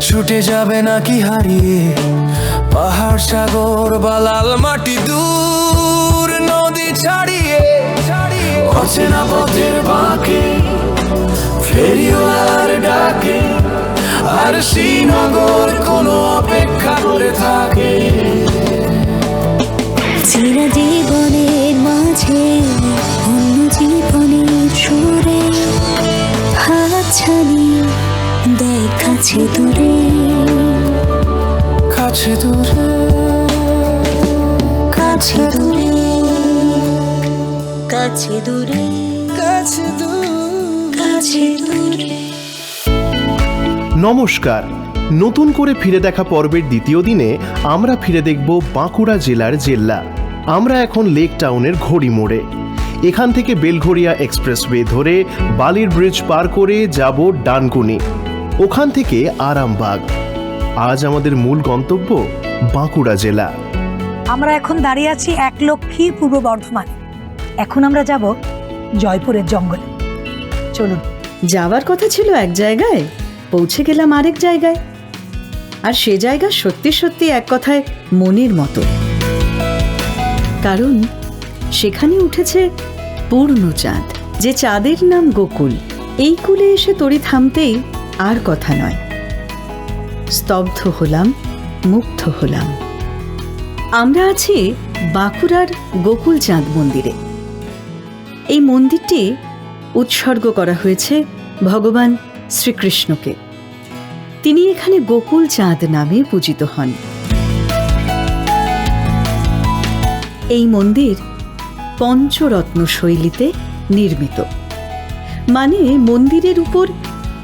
ছুটে যাবে নাকি হারিয়ে পাহাড় সাগর বা লাল মাটি, দূর নদী ছাড়িয়ে অচেনা পথের বাঁকে ফেরিওয়ালার ডাকে, আর শ্রীনগর কোনো অপেক্ষা করে থাকে। চিরা জীবনের মাঝে অন্য জীবনের সুরে হাতছানি দেখ কাছে দূরে, কাছে দূরে, কাছে দূরে, কাছে দূরে, কাছে দূরে, কাছে দূরে। নমস্কার, নতুন করে ফিরে দেখা পর্বের দ্বিতীয় দিনে আমরা ফিরে দেখব বাঁকুড়া জেলার জেল্লা। আমরা এখন লেক টাউনের ঘড়ি মোড়ে। এখান থেকে বেলঘরিয়া এক্সপ্রেসওয়ে ধরে বালির ব্রিজ পার করে যাব ডানকুনি, ওখান থেকে আরামবাগ। আজ আমাদের মূল গন্তব্য বাঁকুড়া জেলা। আমরা এখন দাঁড়িয়ে আছি একলক্ষী, পূর্ব বর্ধমান। এখন আমরা যাব জয়পুরের জঙ্গলে। চলুন। যাওয়ার কথা ছিল এক জায়গায়, পৌঁছে গেলাম আরেক জায়গায়। আর সে জায়গা সত্যি সত্যি এক কথায় মনের মতো, কারণ সেখানে উঠেছে পূর্ণচাঁদ, যে চাঁদের নাম গোকুল। এই কূলে এসে তরি থামতেই আর কথা নয়, স্তব্ধ হলাম, মুগ্ধ হলাম। আমরা আছি বাঁকুড়ার গোকুল চাঁদ মন্দিরে। এই মন্দিরটি উৎসর্গ করা হয়েছে ভগবান শ্রীকৃষ্ণকে। তিনি এখানে গোকুল চাঁদ নামে পূজিত হন। এই মন্দির পঞ্চরত্ন শৈলীতে নির্মিত, মানে মন্দিরের উপর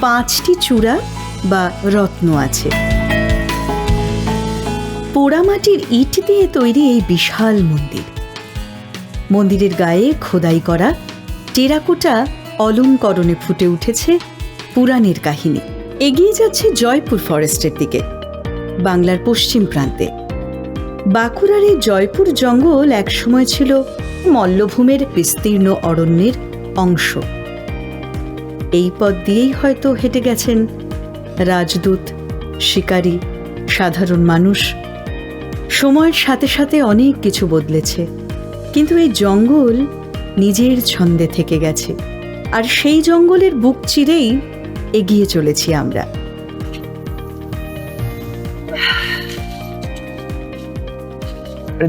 5টি চূড়া বা রত্ন আছে। পোড়ামাটির ইট দিয়ে তৈরি এই বিশাল মন্দির। মন্দিরের গায়ে খোদাই করা টেরাকোটা অলঙ্করণে ফুটে উঠেছে পুরাণের কাহিনী। এগিয়ে যাচ্ছে জয়পুর ফরেস্টের দিকে, বাংলার পশ্চিম প্রান্তে। বাঁকুড়ার এই জয়পুর জঙ্গল একসময় ছিল মল্লভূমের বিস্তীর্ণ অরণ্যের অংশ। এই পথ দিয়েই হয়তো হেঁটে গেছেন রাজদূত, শিকারী, সাধারণ মানুষ। সময়ের সাথে সাথে অনেক কিছু বদলেছে, কিন্তু এই জঙ্গল নিজের ছন্দে থেকে গেছে। আর সেই জঙ্গলের বুক চিরেই এগিয়ে চলেছি আমরা।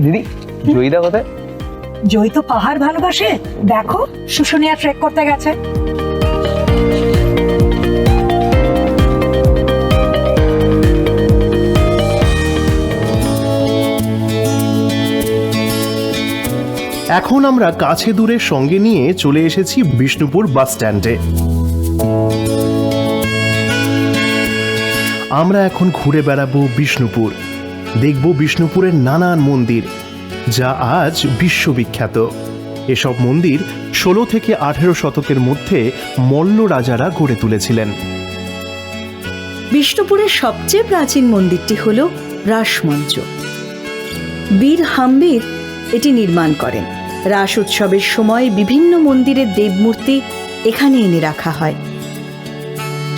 দিদি, জয়ীদা কোথায়? জয় তো পাহাড় ভালোবাসে, দেখো শুশুনিয়া ট্রেক করতে গেছে। এখন আমরা কাছে দূরে সঙ্গে নিয়ে চলে এসেছি বিষ্ণুপুর বাস স্ট্যান্ডে। আমরা এখন ঘুরে বেড়াবো বিষ্ণুপুর, দেখব বিষ্ণুপুরের নানান মন্দির, যা আজ বিশ্ববিখ্যাত। এসব মন্দির 16 থেকে 18 শতকের মধ্যে মল্ল রাজারা গড়ে তুলেছিলেন। বিষ্ণুপুরের সবচেয়ে প্রাচীন মন্দিরটি হল রাসমঞ্চ। বীর হাম্বির এটি নির্মাণ করেন। রাস উৎসবের সময় বিভিন্ন মন্দিরের দেবমূর্তি এখানে এনে রাখা হয়।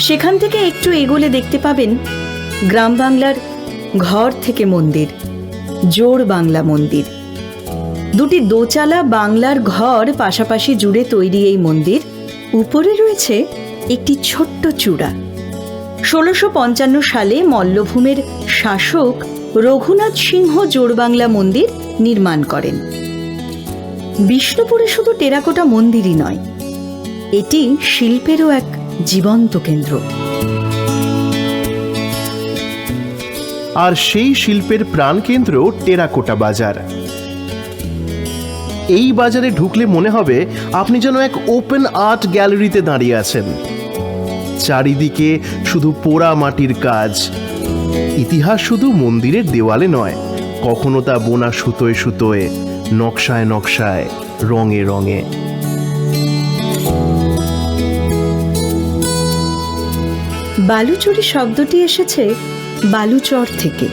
সেখান থেকে একটু এগোলে দেখতে পাবেন গ্রাম বাংলার ঘর থেকে মন্দির, জোড় বাংলা মন্দির। দুটি দোচালা বাংলার ঘর পাশাপাশি জুড়ে তৈরি এই মন্দির। উপরে রয়েছে একটি ছোট্ট চূড়া। 1655 সালে মল্লভূমের শাসক রঘুনাথ সিংহ জোড়বাংলা মন্দির নির্মাণ করেন। বিষ্ণুপুরে শুধু টেরাকোটা মন্দিরই নয়, এটি শিল্পেরও এক জীবন্ত কেন্দ্র। আর সেই শিল্পের প্রাণকেন্দ্র টেরাকোটা বাজার। এই বাজারে ঢুকলে মনে হবে আপনি যেন এক ওপেন আর্ট গ্যালারিতে দাঁড়িয়ে আছেন। চারিদিকে শুধু পোড়া মাটির কাজ, ইতিহাস শুধু মন্দিরের দেওয়ালে নয়, কখনো তা বোনা সুতোয় সুতোয়, নকশায় নকশায়, রঙে রঙে। বালুচরি শব্দটি এসেছে বালুচর থেকে।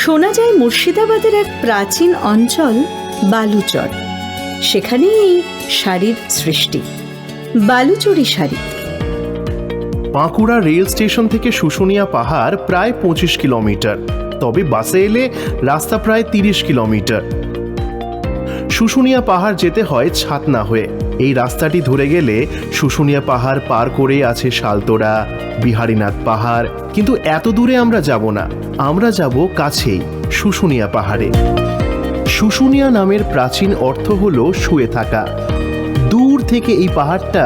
শোনা যায় মুর্শিদাবাদের এক প্রাচীন অঞ্চল বালুচর, সেখানেই এই শাড়ির সৃষ্টি, বালুচরি শাড়ি। বাঁকুড়া রেল স্টেশন থেকে শুশুনিয়া পাহাড় প্রায় 25 কিলোমিটার, তবে বাসে এলে রাস্তা প্রায় 30 কিলোমিটার। শুশুনিয়া পাহাড় যেতে হয় ছাতনা হয়ে। এই রাস্তাটি ধরে গেলে শুশুনিয়া পাহাড় পার করে আছে শালতোড়া, বিহারীনাথ পাহাড়। কিন্তু এত দূরে আমরা যাব না, আমরা যাব কাছেই শুশুনিয়া পাহাড়ে। শুশুনিয়া নামের প্রাচীন অর্থ হলো শুয়ে থাকা। দূর থেকে এই পাহাড়টা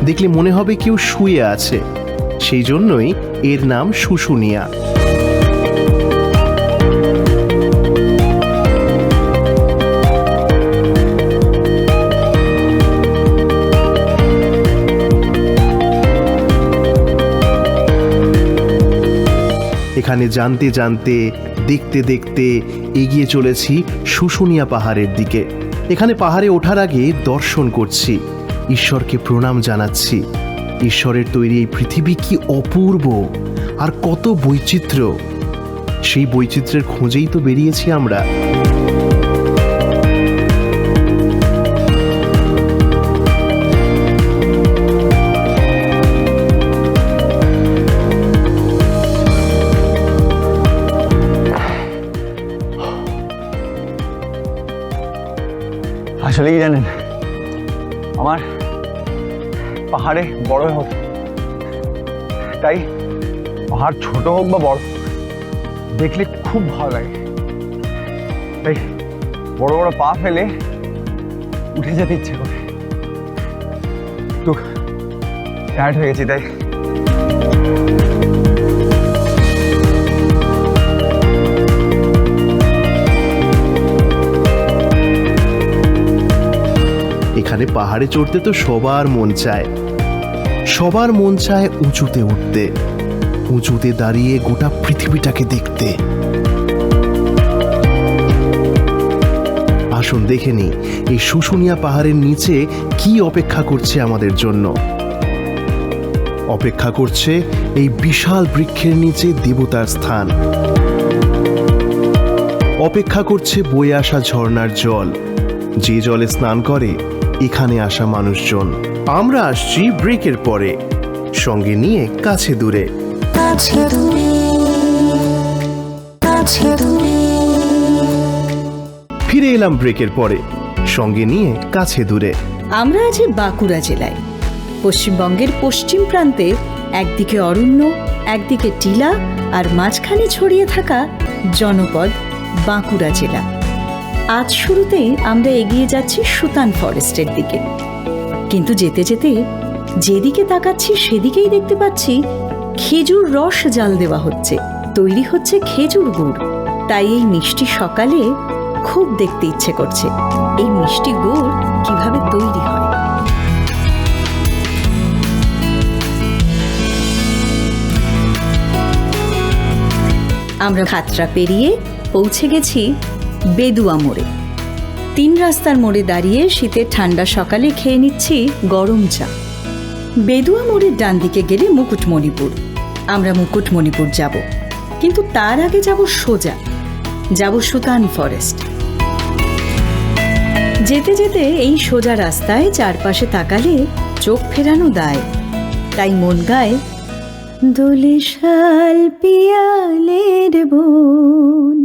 দেখলে মনে হবে কেউ শুয়ে আছে, সেই জন্যই এর নাম শুশুনিয়া। এখানে জানতে জানতে, দেখতে দেখতে এগিয়ে চলেছি শুশুনিয়া পাহাড়ের দিকে। এখানে পাহাড়ে ওঠার আগে দর্শন করছি, ঈশ্বরকে প্রণাম জানাচ্ছি। ঈশ্বরের তৈরি এই পৃথিবী কি অপূর্ব, আর কত বৈচিত্র্য। সেই বৈচিত্র্যের খোঁজেই তো বেরিয়েছি আমরা। আসলে কি জানেন, আমার পাহাড়ে বড় হোক, তাই পাহাড় ছোট হোক বা বড়, দেখলে খুব ভালো লাগে। তাই বড় বড় পা ফেলে উঠে যেতে ইচ্ছে করে। একটু টায়ার্ড হয়ে গেছি তাই। এখানে পাহাড়ে চড়তে তো সবার মন চায়, সবার মন চায় উঁচুতে উঠতে, উঁচুতে দাঁড়িয়ে গোটা পৃথিবীটাকে দেখতে। আসুন দেখে নি এই শুশুনিয়া পাহাড়ের নিচে কি অপেক্ষা করছে আমাদের জন্য। অপেক্ষা করছে এই বিশাল বৃক্ষের নিচে দেবতার স্থান, অপেক্ষা করছে বয়ে আসা ঝর্ণার জল, যে জলে স্নান করে এখানে আসা মানুষজন। আমরা আসছি ব্রেকের পরে, সঙ্গে নিয়ে কাছে দূরে। কাছে দূরে, কাছে দূরে। ফিরে এলাম ব্রেকের পরে, সঙ্গে নিয়ে কাছে দূরে। আমরা আছি বাঁকুড়া জেলায়, পশ্চিমবঙ্গের পশ্চিম প্রান্তে। একদিকে অরণ্য, একদিকে টিলা, আর মাঝখানে ছড়িয়ে থাকা জনপদ বাঁকুড়া জেলা। আজ শুরুতেই আমরা এগিয়ে যাচ্ছি সুতান ফরেস্টের দিকে, কিন্তু যেতে যেতে যেদিকে তাকাচ্ছি সেদিকেই দেখতে পাচ্ছি খেজুর রস জাল দেওয়া হচ্ছে, তৈরি হচ্ছে খেজুর গুড়। তাই এই মিষ্টি সকালে খুব দেখতে ইচ্ছে করছে এই মিষ্টি গুড় কিভাবে তৈরি হয়। আমরা খাতড়া পেরিয়ে পৌঁছে গেছি বেদুয়া মোড়ে। 3 রাস্তার মোড়ে দাঁড়িয়ে শীতের ঠান্ডা সকালে খেয়ে নিচ্ছি গরম চা। বেদুয়া মোড়ের ডান দিকে গেলে মুকুটমণিপুর। আমরা মুকুটমণিপুর যাব, কিন্তু তার আগে যাব সোজা, যাব সুতান ফরেস্ট। যেতে যেতে এই সোজা রাস্তায় চারপাশে তাকালে চোখ ফেরানো দায়, তাই মন গায়, দোলে শাল পিয়ালের বোন,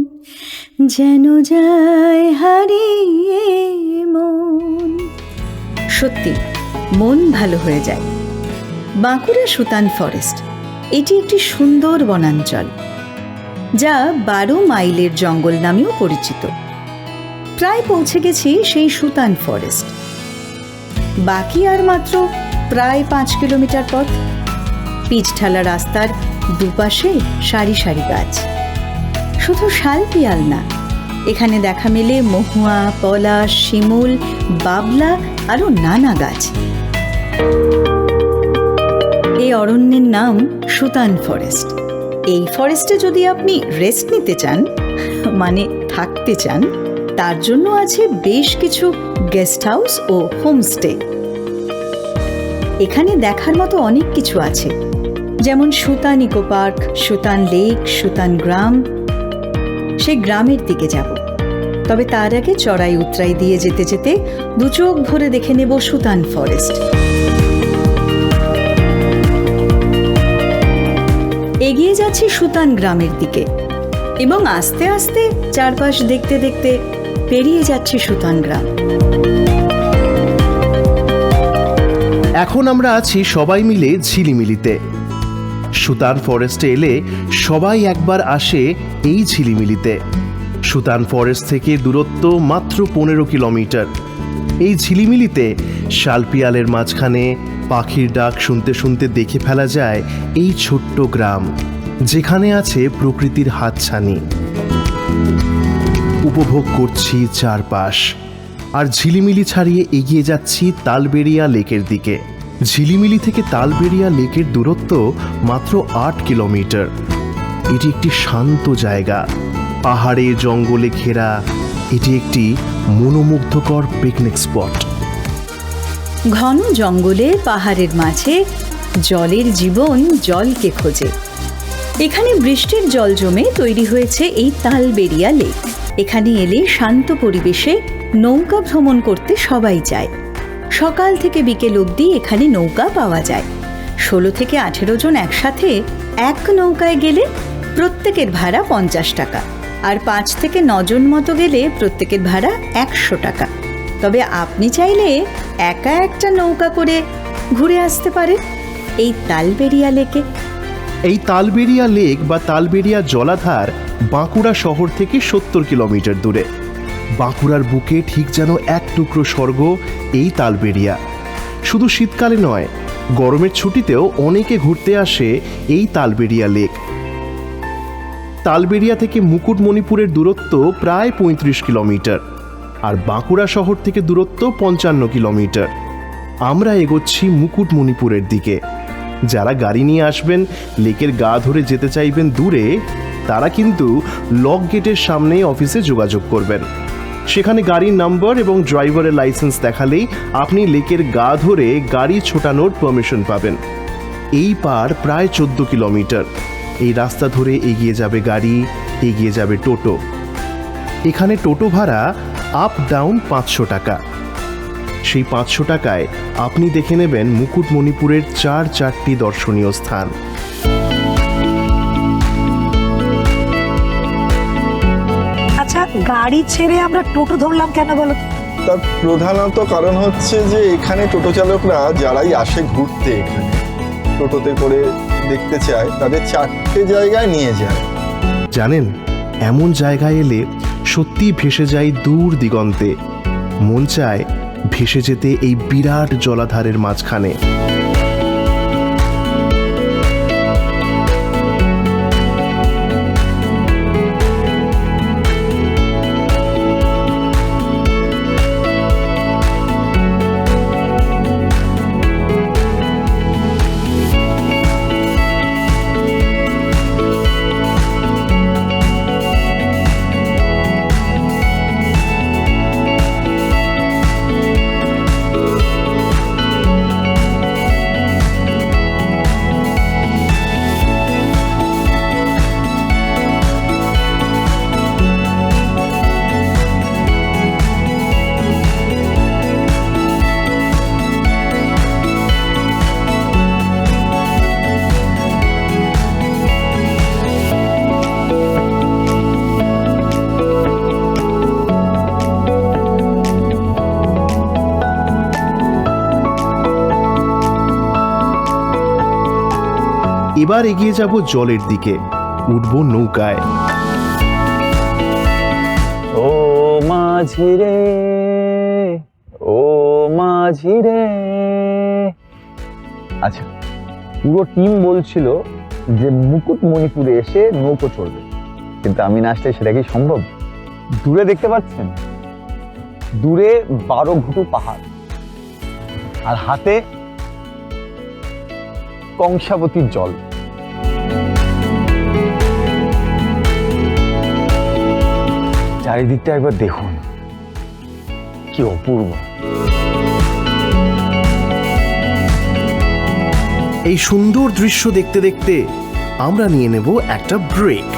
যেন যায় হারিয়ে মন। সত্যি মন ভালো হয়ে যায়। বাঁকুড়া সুতান ফরেস্ট এটি একটি সুন্দর বনাঞ্চল, যা 12 মাইলের জঙ্গল নামেও পরিচিত। প্রায় পৌঁছে গেছি সেই সুতান ফরেস্ট। বাকি আর মাত্র প্রায় 5 কিলোমিটার পথ। পিচঢালা রাস্তার দুপাশে সারি সারি গাছ। শুধু শাল পিয়াল না, এখানে দেখা মেলে মহুয়া, পলাশ, শিমুল, বাবলা আরও নানা গাছ। এই অরণ্যের নাম সুতান ফরেস্ট। এই ফরেস্টে যদি আপনি রেস্ট নিতে চান, মানে থাকতে চান, তার জন্য আছে বেশ কিছু গেস্ট হাউস ও হোমস্টে। এখানে দেখার মতো অনেক কিছু আছে, যেমন Sutan eco park, Sutan lake, Sutan গ্রাম। সেই গ্রামের দিকে যাব, তবে তার আগে চড়াই উতরাই দিয়ে যেতে যেতে দু চোখ ভরে দেখে নেব সুতান ফরেস্ট। এগিয়ে যাচ্ছি সুতান গ্রামের দিকে এবং আস্তে আস্তে চারপাশ দেখতে দেখতে পেরিয়ে যাচ্ছি সুতান গ্রাম। এখন আমরা আছি সবাই মিলে ঝিলিমিলিতে। সুতান ফরেস্টে এলে সবাই একবার আসে এই ঝিলিমিলিতে। সুতান ফরেস্ট থেকে দূরত্ব মাত্র 15 কিলোমিটার। এই ঝিলিমিলিতে শালপিয়ালের মাঝখানে পাখির ডাক শুনতে শুনতে দেখে ফেলা যায় এই ছোট্ট গ্রাম, যেখানে আছে প্রকৃতির হাতছানি। উপভোগ করছি চারপাশ, আর ঝিলিমিলি ছাড়িয়ে এগিয়ে যাচ্ছি তালবেড়িয়া লেকের দিকে। ঝিলিমিলি থেকে তালবেড়িয়া লেকের দূরত্ব মাত্র 8 কিলোমিটার। এটি একটি শান্ত জায়গা, পাহাড়ে জঙ্গলে ঘেরা। এটি একটি মনোমুগ্ধকর পিকনিক স্পট। ঘন জঙ্গলে পাহাড়ের মাঝে জলের জীবন জলকে খোঁজে। এখানে বৃষ্টির জল জমে তৈরি হয়েছে এই তালবেড়িয়া লেক। এখানে এলে শান্ত পরিবেশে নৌকা ভ্রমণ করতে সবাই যায়। সকাল থেকে বিকেল অবধি এখানে নৌকা পাওয়া যায়। 16 থেকে 18 জন একসাথে এক নৌকায় গেলে প্রত্যেকের ভাড়া 50 টাকা, আর 5 থেকে 9 জন মতো গেলে প্রত্যেকের ভাড়া 100 টাকা। তবে আপনি চাইলে একা একটা নৌকা করে ঘুরে আসতে পারেন এই তালবেড়িয়া লেকে। এই তালবেড়িয়া লেক বা তালবেড়িয়া জলাধার বাঁকুড়া শহর থেকে 70 কিলোমিটার দূরে। বাঁকুড়ার বুকে ঠিক যেন এক টুকরো স্বর্গ এই তালবেড়িয়া। শুধু শীতকালে নয়, গরমের ছুটিতেও অনেকে ঘুরতে আসে এই তালবেড়িয়া লেক। তালবেড়িয়া থেকে মুকুটমণিপুরের দূরত্ব প্রায় 35 কিলোমিটার, আর বাঁকুড়া শহর থেকে দূরত্ব 55 কিলোমিটার। আমরা এগোচ্ছি মুকুটমণিপুরের দিকে। যারা গাড়ি নিয়ে আসবেন, লেকের গা ধরে যেতে চাইবেন দূরে, তারা কিন্তু লক গেটের সামনেই অফিসে যোগাযোগ করবেন। সেখানে গাড়ির নাম্বার এবং ড্রাইভারের লাইসেন্স দেখালেই আপনি লেকের গা ধরে গাড়ি ছোটানোর পারমিশন পাবেন। এই পার প্রায় 14 কিলোমিটার। এই রাস্তা ধরে এগিয়ে যাবে গাড়ি, এগিয়ে যাবে টোটো। এখানে টোটো ভাড়া আপ ডাউন 500 টাকা। সেই 500 টাকায় আপনি দেখে নেবেন মুকুটমণিপুরের 4টি দর্শনীয় স্থান। আচ্ছা, গাড়ি ছেড়ে আমরা টোটো ধরলাম কেন বলো তো? তার প্রধানত কারণ হচ্ছে যে এখানে টোটো চালকরা যারাই আসে ঘুরতে, এখানে টোটোতে করে দেখতে চায়, তাদের 4টে জায়গায় নিয়ে যায়। জানেন, এমন জায়গায় এলে সত্যি ভেসে যায় দূর দিগন্তে। মন চায় ভেসে যেতে এই বিরাট জলাধারের মাঝখানে। এবার এগিয়ে যাব জলের দিকে, উঠব নৌকায়। ও মাঝি রে, ও মাঝি রে। আচ্ছা, পুরো টিম বলছিল যে মুকুটমণিপুরে এসে নৌকো চড়বে, কিন্তু আমি না আসলে সেটা কি সম্ভব? দূরে দেখতে পাচ্ছেন, দূরে 12 ঘুটু পাহাড়, আর হাতে কংসাবতীর জল। চারিদিকটা একবার দেখুন, কি অপূর্ব। এই সুন্দর দৃশ্য দেখতে দেখতে আমরা নিয়ে নেব একটা ব্রেক।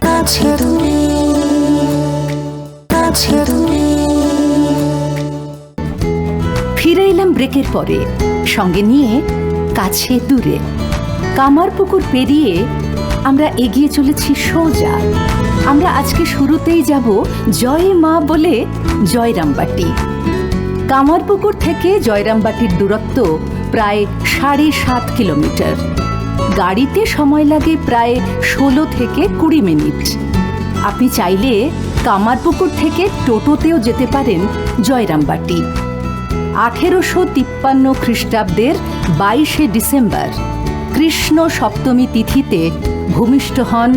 কাছে দূরে কাছে দূরে ফিরে এলাম ব্রেকের পরে, সঙ্গে নিয়ে কাছে দূরে। কামারপুকুর পেরিয়ে আমরা এগিয়ে চলেছি সোজা। আমরা আজকে শুরুতেই যাব জয় মা বলে জয়রামবাটি। কামারপুকুর থেকে জয়রামবাটির দূরত্ব প্রায় 7.5 কিলোমিটার। গাড়িতে সময় লাগে প্রায় 16 থেকে 20 মিনিট। আপনি চাইলে কামারপুকুর থেকে টোটোতেও যেতে পারেন জয়রামবাটি। 1853 খ্রিস্টাব্দের 22শে ডিসেম্বর কৃষ্ণ সপ্তমী তিথিতে ভূমিষ্ঠ হন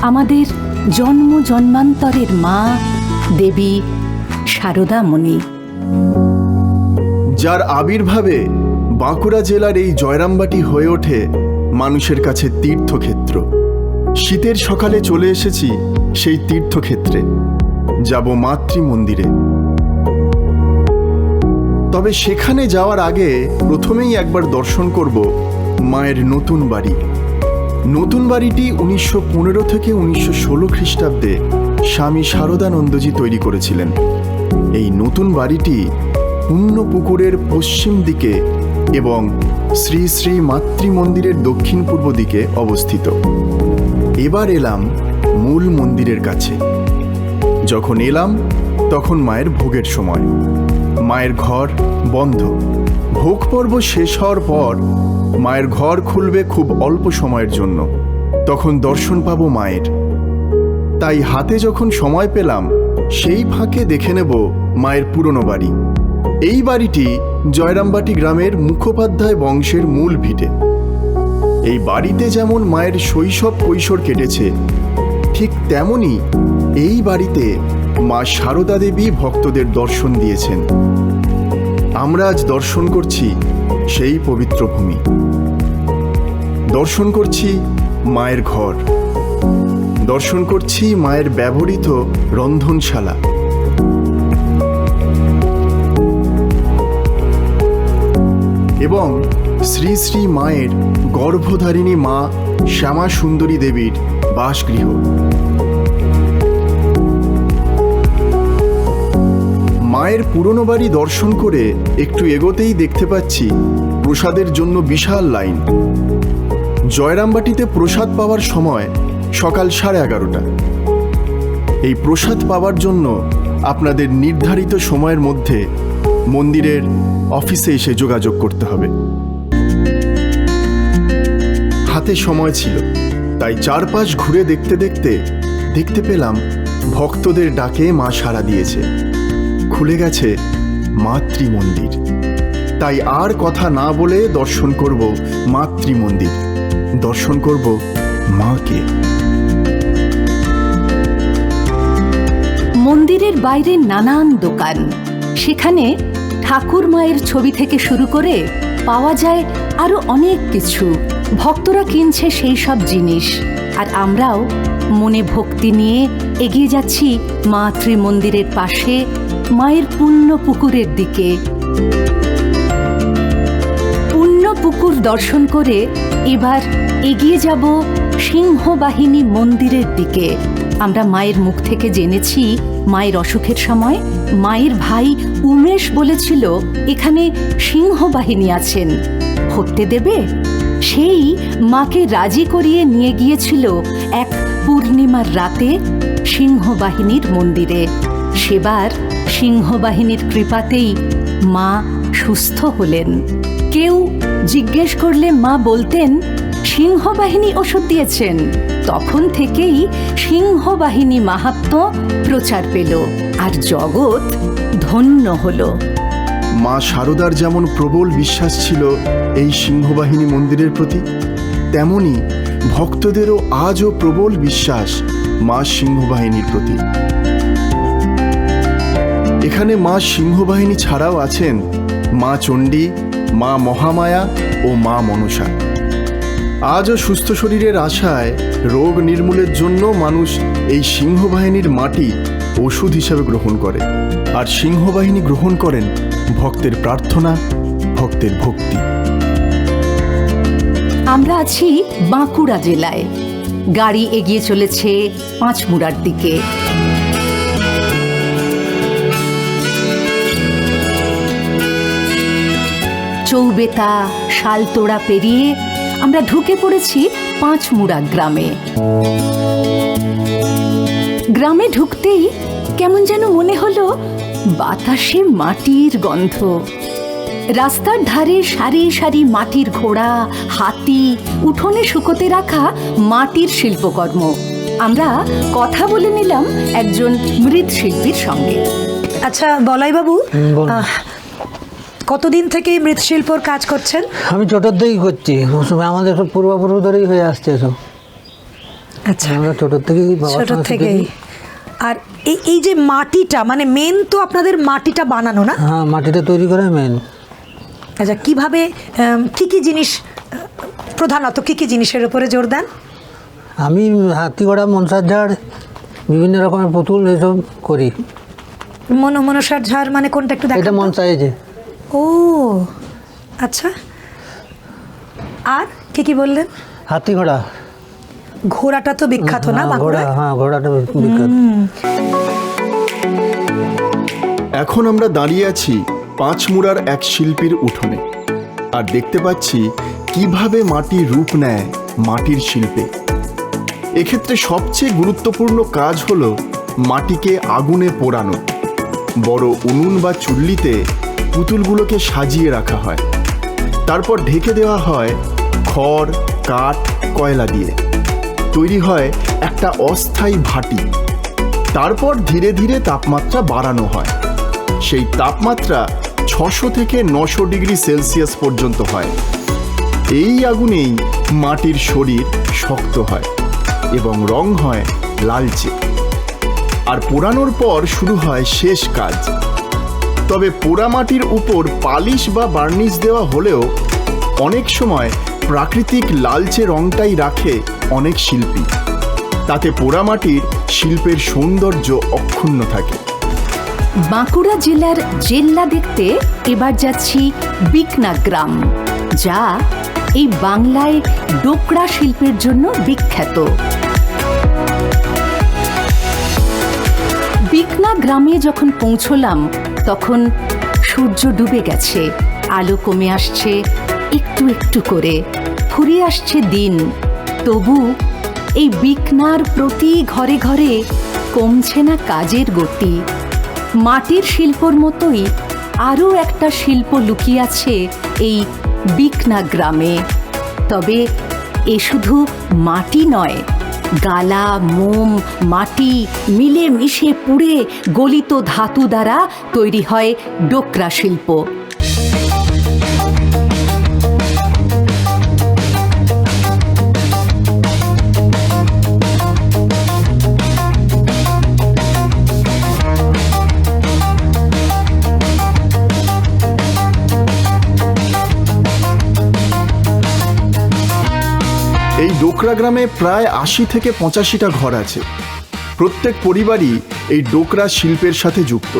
আমাদের জন্ম জন্মান্তরের মা দেবী শারদামণি। যার আবির্ভাবে বাঁকুড়া জেলার এই জয়রামবাটি হয়ে ওঠে মানুষের কাছে তীর্থক্ষেত্র। শীতের সকালে চলে এসেছি সেই তীর্থক্ষেত্রে, যাব মাতৃমন্দিরে। তবে সেখানে যাওয়ার আগে প্রথমেই একবার দর্শন করব মায়ের নতুন বাড়ি। নতুন বাড়িটি 1915 থেকে 1916 খ্রিস্টাব্দে স্বামী শারদানন্দজি তৈরি করেছিলেন। এই নতুন বাড়িটি পুণ্যপুকুরের পশ্চিম দিকে এবং শ্রী শ্রী মাতৃমন্দিরের দক্ষিণ পূর্ব দিকে অবস্থিত। এবার এলাম মূল মন্দিরের কাছে। যখন এলাম তখন মায়ের ভোগের সময়। মায়ের ঘর বন্ধ। ভোগ পর্ব শেষ হওয়ার পর মায়ের ঘর খুলবে খুব অল্প সময়ের জন্য, তখন দর্শন পাবো মায়ের। তাই হাতে যখন সময় পেলাম সেই ফাঁকে দেখে নেব মায়ের পুরনো বাড়ি। এই বাড়িটি জয়রামবাটি গ্রামের মুখোপাধ্যায় বংশের মূল ভিটে। এই বাড়িতে যেমন মায়ের শৈশব কৈশোর কেটেছে, ঠিক তেমনি এই বাড়িতে মা শারদা দেবী ভক্তদের দর্শন দিয়েছেন। আমরা আজ দর্শন করছি সেই পবিত্র ভূমি। দর্শন করছি মায়ের ঘর, দর্শন করছি মায়ের ব্যবহৃত রন্ধনশালা। এবং শ্রী শ্রী মায়ের গর্ভধারিণী মা শ্যামা সুন্দরী দেবীর বাসগৃহ। মায়ের পুরনো বাড়ি দর্শন করে একটু এগোতেই দেখতে পাচ্ছি প্রসাদের জন্য বিশাল লাইন। জয়রামবাটিতে প্রসাদ পাওয়ার সময় সকাল 11:30। এই প্রসাদ পাওয়ার জন্য আপনাদের নির্ধারিত সময়ের মধ্যে মন্দিরের অফিসে এসে যোগাযোগ করতে হবে। হাতে সময় ছিল, তাই চারপাশ ঘুরে দেখতে দেখতে দেখতে পেলাম ভক্তদের ডাকে মা সাড়া দিয়েছে। খুলে গেছে মাতৃমন্দির। তাই আর কথা না বলে দর্শন করব মাতৃমন্দির, দর্শন করব মাকে। মন্দিরের বাইরে নানান দোকান, সেখানে ঠাকুর মায়ের ছবি থেকে শুরু করে পাওয়া যায় আরো অনেক কিছু। ভক্তরা কিনছে সেই সব জিনিস, আর আমরাও মনে ভক্তি নিয়ে এগিয়ে যাচ্ছি মাতৃমন্দিরের পাশে মায়ের পুণ্যপুকুরের দিকে। পুণ্যপুকুর দর্শন করে এবার এগিয়ে যাব সিংহবাহিনী মন্দিরের দিকে। আমরা মায়ের মুখ থেকে জেনেছি মায়ের অসুখের সময় মায়ের ভাই উমেশ বলেছিল এখানে সিংহবাহিনী আছেন, হতে দেবে? সেই মাকে রাজি করিয়ে নিয়ে গিয়েছিল এক পূর্ণিমার রাতে সিংহবাহিনীর মন্দিরে। সেবার সিংহবাহিনীর কৃপাতেই মা সুস্থ হলেন। কেউ জিজ্ঞেস করলে মা বলতেন সিংহবাহিনী ওষুধ দিয়েছেন। তখন থেকেই সিংহবাহিনী মাহাত্ম্য প্রচার পেল, আর জগৎ ধন্য হলো। মা শারদার যেমন প্রবল বিশ্বাস ছিল এই সিংহবাহিনী মন্দিরের প্রতি, তেমনি ভক্তদেরও আজও প্রবল বিশ্বাস মা সিংহবাহিনীর প্রতি। এখানে মা সিংহবাহিনী ছাড়াও আছেন মা চণ্ডী, মা মহামায়া ও মা মনসা। আজও সুস্থ শরীরের আশায় রোগ নির্মূলের জন্য মানুষ এই সিংহবাহিনীর মাটি ওষুধ হিসেবে গ্রহণ করে। আর সিংহবাহিনী গ্রহণ করেন ভক্তের প্রার্থনা, ভক্তের ভক্তি। আমরা আছি বাঁকুড়া জেলায়। গাড়ি এগিয়ে চলেছে পাঁচমুড়ার দিকে। চৌবেতা শালতোড়া পেরিয়ে আমরা ঢুকে পড়েছি পাঁচমুড়া গ্রামে। গ্রামে ঢুকতেই কেমন যেন মনে হলো বাতাসে মাটির গন্ধ। রাস্তার ধারে সারি সারি মাটির ঘোড়া, হাতি, উঠোনে শুকোতে রাখা মাটির শিল্পকর্ম। আমরা কথা বলে নিলাম একজন মৃৎশিল্পীর সঙ্গে। আচ্ছা বলাইবাবু, কতদিন থেকে এই মৃৎশিল্পর কাজ করছেন? আমি ছোটোর থেকেই করছি, আমাদের সব পূর্বপুরুষ ধরেই হয়ে আসছে এসব। আচ্ছা, আমরা ছোটোর থেকেই ছোট থেকেই। আর এই যে মাটিটা, মানে মেন তো আপনাদের মাটিটা বানানো না? হ্যাঁ, মাটিটা তৈরি করে মেন। আচ্ছা, কিভাবে কি কি জিনিস, প্রধানত কি কি জিনিসের উপরে জোর দেন? আমি হাতিগড়া, মনসার ঝাড়, বিভিন্ন রকমের পুতুল এসব করি। মনসার ঝাড় মানে কোনটা একটু দেখান? এটা মনসা, এই যে। ও আচ্ছা, আর কি কি বললেন? হাতিগড়া, ঘোড়াটা তো বিখ্যাত না বাঁকুড়া? হ্যাঁ, ঘোড়াটা বিখ্যাত। এখন আমরা দাঁড়িয়ে আছি পাঁচমুড়ার এক শিল্পীর উঠোনে, আর দেখতে পাচ্ছি কিভাবে মাটি রূপ নেয় মাটির শিল্পে। এক্ষেত্রে সবচেয়ে গুরুত্বপূর্ণ কাজ হলো মাটিকে আগুনে পোড়ানো। বড় উনুন বা চুল্লিতে পুতুলগুলোকে সাজিয়ে রাখা হয়, তারপর ঢেকে দেওয়া হয় খড়, কাঠ, কয়লা দিয়ে। তৈরি হয় একটা অস্থায়ী ভাটি। তারপর ধীরে ধীরে তাপমাত্রা বাড়ানো হয়। সেই তাপমাত্রা 600 থেকে 900 ডিগ্রি সেলসিয়াস পর্যন্ত হয়। এই আগুনেই মাটির শরীর শক্ত হয় এবং রং হয় লালচে। আর পোড়ানোর পর শুরু হয় শেষ কাজ। তবে পোড়ামাটির উপর পালিশ বা বার্নিশ দেওয়া হলেও অনেক সময় প্রাকৃতিক লালচে রংটাই রাখে অনেক শিল্পী। তাতে পোড়ামাটির শিল্পের সৌন্দর্য অক্ষুণ্ণ থাকে। বাঁকুড়া জেলার জেল্লা দেখতে এবার যাচ্ছি বিকনা গ্রাম, যা এই বাংলায় ডোকরা শিল্পের জন্য বিখ্যাত। বিকনা গ্রামে যখন পৌঁছলাম তখন সূর্য ডুবে গেছে, আলো কমে আসছে একটু একটু করে, ফুরিয়ে আসছে দিন। তবু এই বিকনার প্রতি ঘরে ঘরে কমছে না কাজের গতি। মাটির শিল্পর মতোই আরও একটা শিল্প লুকিয়ে আছে এই বিকনা গ্রামে। তবে এ শুধু মাটি নয়, গালা, মোম, মাটি মিলে মিশে পুড়ে গলিত ধাতু দ্বারা তৈরি হয় ডোকরা শিল্প। এই ডোকরা গ্রামে প্রায় 80 থেকে 85টা ঘর আছে। প্রত্যেক পরিবারই এই ডোকরা শিল্পের সাথে যুক্ত।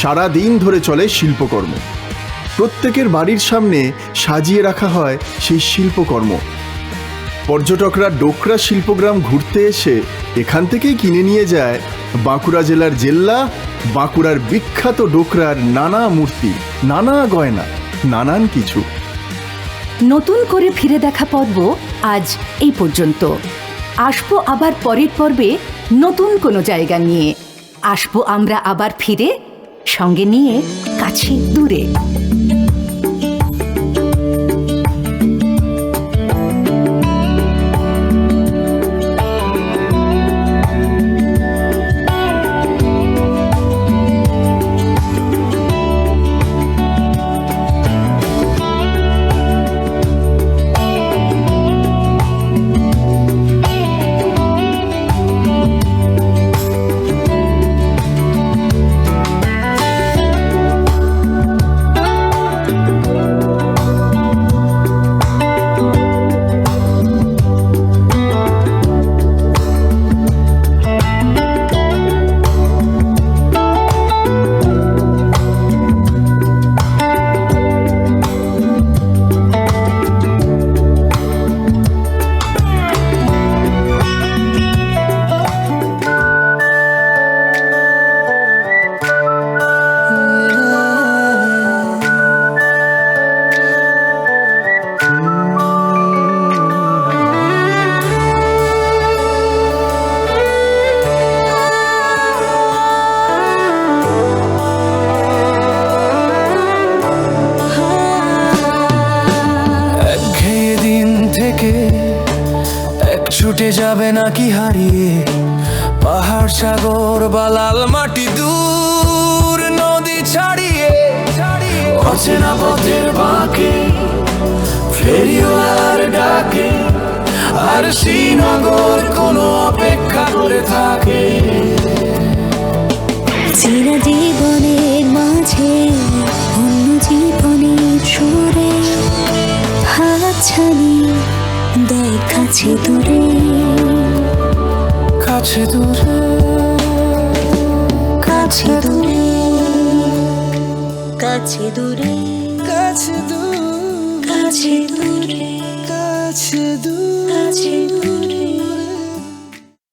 সারা দিন ধরে চলে শিল্পকর্ম। প্রত্যেকের বাড়ির সামনে সাজিয়ে রাখা হয় সেই শিল্পকর্ম। পর্যটকরা ডোকরা শিল্পগ্রাম ঘুরতে এসে এখান থেকেই কিনে নিয়ে যায় বাঁকুড়া জেলার জেল্লা, বাঁকুড়ার বিখ্যাত ডোকরার নানা মূর্তি, নানা গয়না, নানান কিছু। নতুন করে ফিরে দেখা পর্ব আজ এই পর্যন্ত। আসবো আবার পরের পর্বে নতুন কোনো জায়গা নিয়ে। আসবো আমরা আবার ফিরে, সঙ্গে নিয়ে কাছে দূরে। ছুটে যাবে নাকি হারিয়ে পাহাড় সাগর বা লাল মাটি দূর নদী ছাড়িয়ে অচেনা পথের বাঁকে ফেরিওয়ালার ডাকে আর শ্রীনগর কোনো অপেক্ষা করে থাকে। চিরা জীবনের মাঝে অন্য জীবনের সুরে হাতছানি দেয় কাছে দূরে, কাছে দূরে কাছে দূরে, কাছে দূরে, কাছে দূরে কাছে দূরে, কাছে দূরে কাছে দূরে।